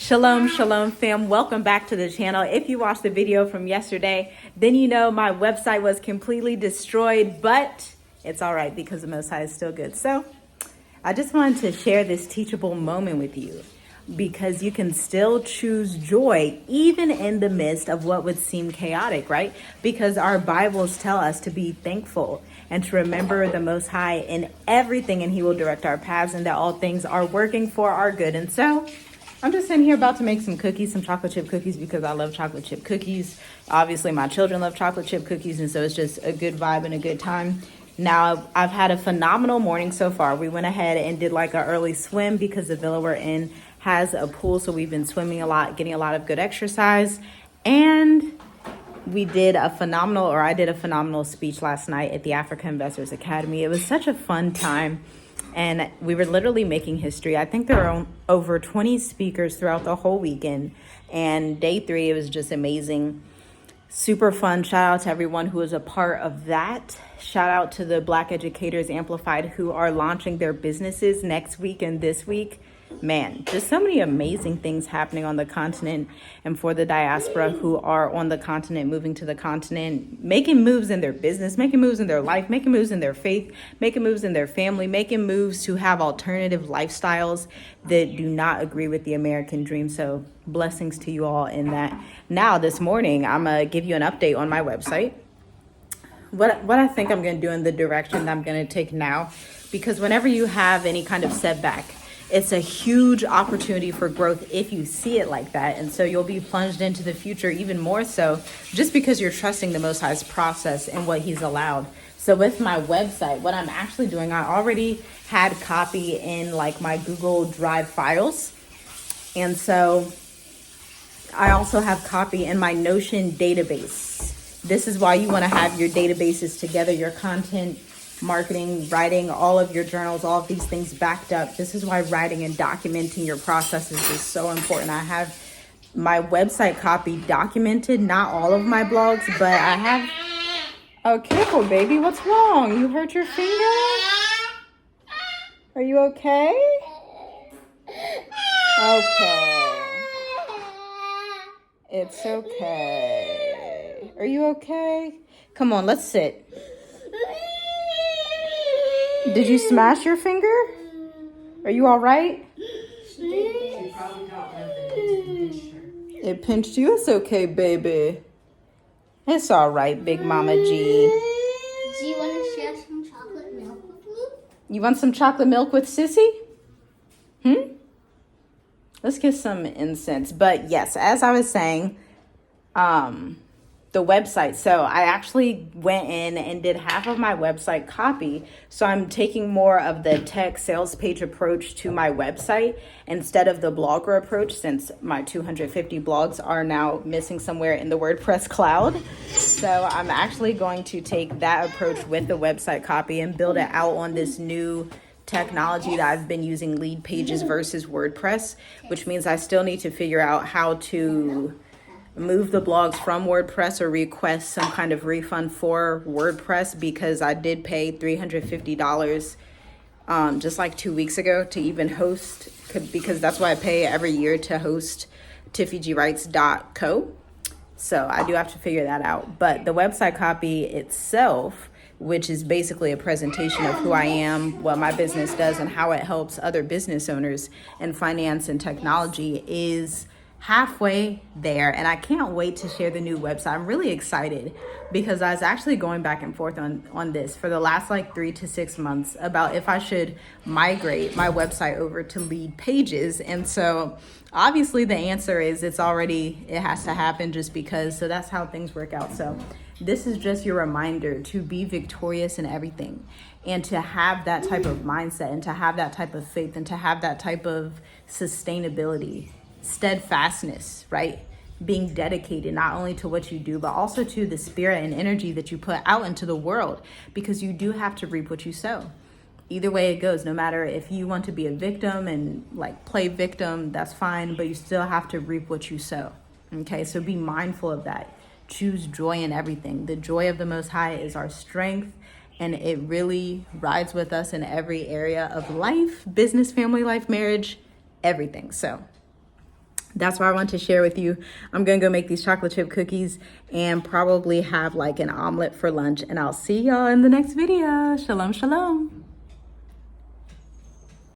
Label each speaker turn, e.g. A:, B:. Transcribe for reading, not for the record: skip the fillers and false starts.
A: Shalom, shalom fam. Welcome back to the channel. If you watched the video from yesterday, then you know my website was completely destroyed, but it's all right because the Most High is still good. So I just wanted to share this teachable moment with you because you can still choose joy even in the midst of what would seem chaotic, right? Because our Bibles tell us to be thankful and to remember the Most High in everything, and He will direct our paths, and that all things are working for our good. And so I'm just sitting here about to make some cookies, some chocolate chip cookies, because I love chocolate chip cookies. Obviously, my children love chocolate chip cookies, and so it's just a good vibe and a good time. Now, I've had a phenomenal morning so far. We went ahead and did like an early swim because the villa we're in has a pool, so we've been swimming a lot, getting a lot of good exercise. And I did a phenomenal speech last night at the Afrikan Investors Academy. It was such a fun time. And we were literally making history. I think there were over 20 speakers throughout the whole weekend. And day 3, it was just amazing. Super fun. Shout out to everyone who was a part of that. Shout out to the Black Educators Amplified who are launching their businesses next week and this week. Man, just so many amazing things happening on the continent, and for the diaspora who are on the continent, moving to the continent, making moves in their business, making moves in their life, making moves in their faith, making moves in their family, making moves to have alternative lifestyles that do not agree with the American dream. So blessings to you all in that. Now, this morning, I'm going to give you an update on my website. What I think I'm going to do in the direction that I'm going to take now, because whenever you have any kind of setback, it's a huge opportunity for growth if you see it like that. And so you'll be plunged into the future even more so just because you're trusting the Most High's process and what He's allowed. So with my website, what I'm actually doing, I already had copy in like my Google Drive files. And so I also have copy in my Notion database. This is why you want to have your databases together, your content, marketing, writing, all of your journals, all of these things backed up. This is why writing and documenting your processes is so important. I have my website copy documented, not all of my blogs, but I have... Oh, careful, baby. What's wrong? You hurt your finger? Are you okay? Okay. It's okay. Are you okay? Come on, let's sit. Did you smash your finger? Are you all right? It pinched you? It's okay, baby. It's all right, Big Mama G.
B: Do you want to share some chocolate milk with me?
A: You want some chocolate milk with Sissy? Let's get some incense. But yes, as I was saying, the website. So I actually went in and did half of my website copy. So I'm taking more of the tech sales page approach to my website instead of the blogger approach, since my 250 blogs are now missing somewhere in the WordPress cloud. So I'm actually going to take that approach with the website copy and build it out on this new technology that I've been using, Lead Pages versus WordPress, which means I still need to figure out how to move the blogs from WordPress or request some kind of refund for WordPress, because I did pay $350 just like 2 weeks ago to even host, because that's why I pay every year to host tiffygwrites.co. So I do have to figure that out. But the website copy itself, which is basically a presentation of who I am, what my business does, and how it helps other business owners in finance and technology, is halfway there, and I can't wait to share the new website. I'm really excited because I was actually going back and forth on this for the last like 3 to 6 months about if I should migrate my website over to Lead Pages. And so obviously the answer is it has to happen just because. So that's how things work out. So this is just your reminder to be victorious in everything, and to have that type of mindset, and to have that type of faith, and to have that type of sustainability, steadfastness, right? Being dedicated not only to what you do, but also to the spirit and energy that you put out into the world, because you do have to reap what you sow. Either way it goes, no matter if you want to be a victim and like play victim, that's fine, but you still have to reap what you sow. Okay, so be mindful of that. Choose joy in everything. The joy of the Most High is our strength, and it really rides with us in every area of life, business, family life, marriage, everything. So that's why I want to share with you. I'm gonna go make these chocolate chip cookies and probably have like an omelet for lunch, and I'll see y'all in the next video. Shalom, shalom.